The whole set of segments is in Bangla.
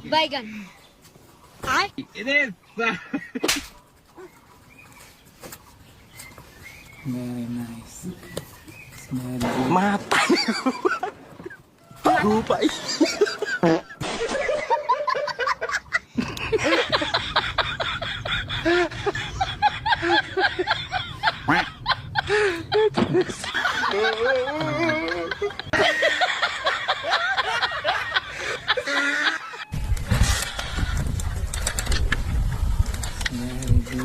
Baigan. It is. Very nice. Smell good. Mata. Rupay. Very good.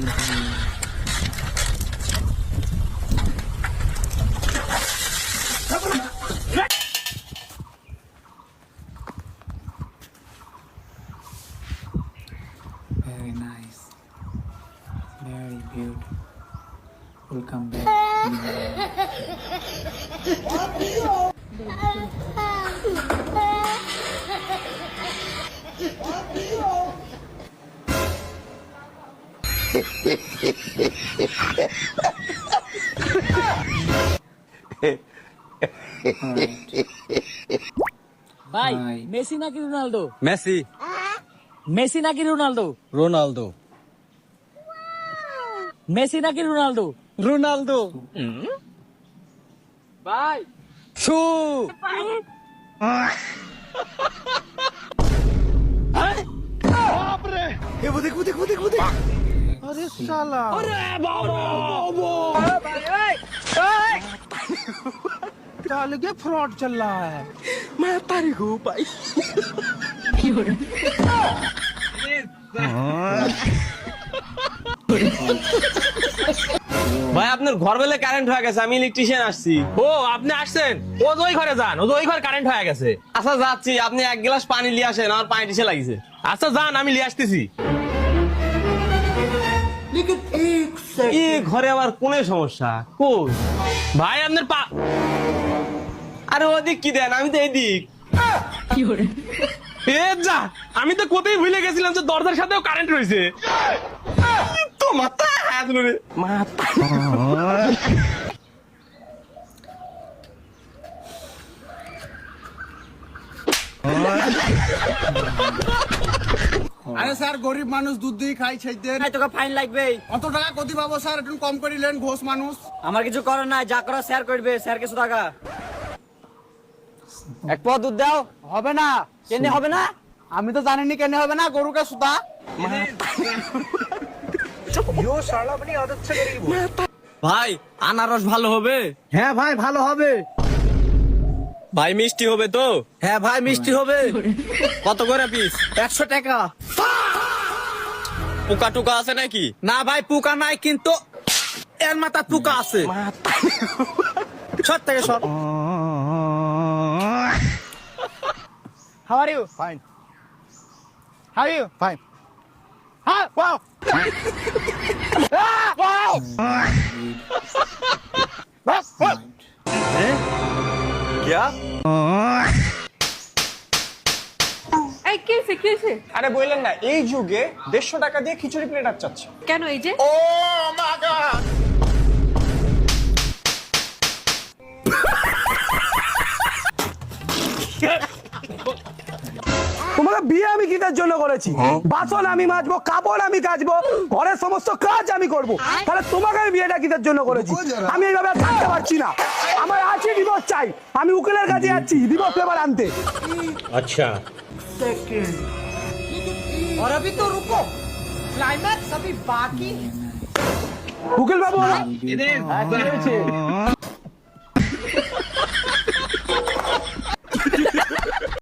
Very nice. Very beautiful. We'll come back. ভাই Hi. মেসি নাকি রোনালদো? Messi. মেসি নাকি রোনালদো? Ronaldo. মেসি নাকি রোনালদো? Ronaldo. ভাই Su. अरे साला साले के फ्रॉड चल रहा है Mata रे Rupay. ভাই আপনার ঘর বেলে কারেন্ট হয়ে গেছে, আমি ইলেকট্রিশিয়ান আসছি। ও আপনি আসছেন, ও ওই ঘরে যান, ও ওই ঘর কারেন্ট হয়ে গেছে। আচ্ছা যাচ্ছি, আপনি এক গ্লাস পানি নিয়ে আসেন, আমার পানি টিসে লাগিছে। আচ্ছা যান, আমি নিয়ে আসতেছি। এই ঘরে আবার কোনে সমস্যা কই? ভাই আপনার আরে ওদিক কি দেন, আমি তো এদিক। এ যা, আমি তো কোথায় ভুলে গেছিলাম যে দরজার সাথেও কারেন্ট রয়েছে। তো মাথা হাত ধরে মাথা। আরে স্যার গরিব মানুষ দুধ দিয়ে খাই সেই দেন তোকে ফাইন লাগবে। অত টাকা কত পাবো স্যার একটু কম করিলেন ঘোষ মানুষ আমার কিছু করার নাই, যা করা স্যার করবে, স্যার কিছু টাকা। এক পদ দুধ দাও। হবে না কেন হবে না? আমি তো জানিনি কেন হবে না গরুকে সুতা ভাই আনারস ভালো হবে? হ্যাঁ ভাই ভালো হবে ভাই মিষ্টি হবে তো? হ্যাঁ ভাই মিষ্টি হবে কত করে পিস? 100 টাকা পোকা টুকা আছে নাকি? না ভাই পোকা নাই কিন্তু এর মাথা পোকা আছে সর থেকে সর How are you? Fine. How are you? Fine. Ah, wow. Ah, wow. क्या? এই কেসে আরে বললেন না, এই যুগে 150 টাকা দিয়ে খিচুড়ি প্লেট আর চাচ্ছে। কেন এই যে ও মা গড! তোমাকে বিয়ে আমি কিটার জন্য করেছি বাসন আমি মাজবো কাপড় আমি কাচবো ঘরের সমস্ত কাজ আমি করব তাহলে তোমাকে আমি বিয়েটা কিটার জন্য করেছি আমি এইভাবে আর থাকতে পারছি না আমার আছে ডিভোর্স চাই আমি উকিলের কাছে যাচ্ছি ডিভোর্স পেপার আনতে और अभी तो रुको, क्लाइमैक्स अभी बाकी। উকিল বাবু Very beautiful.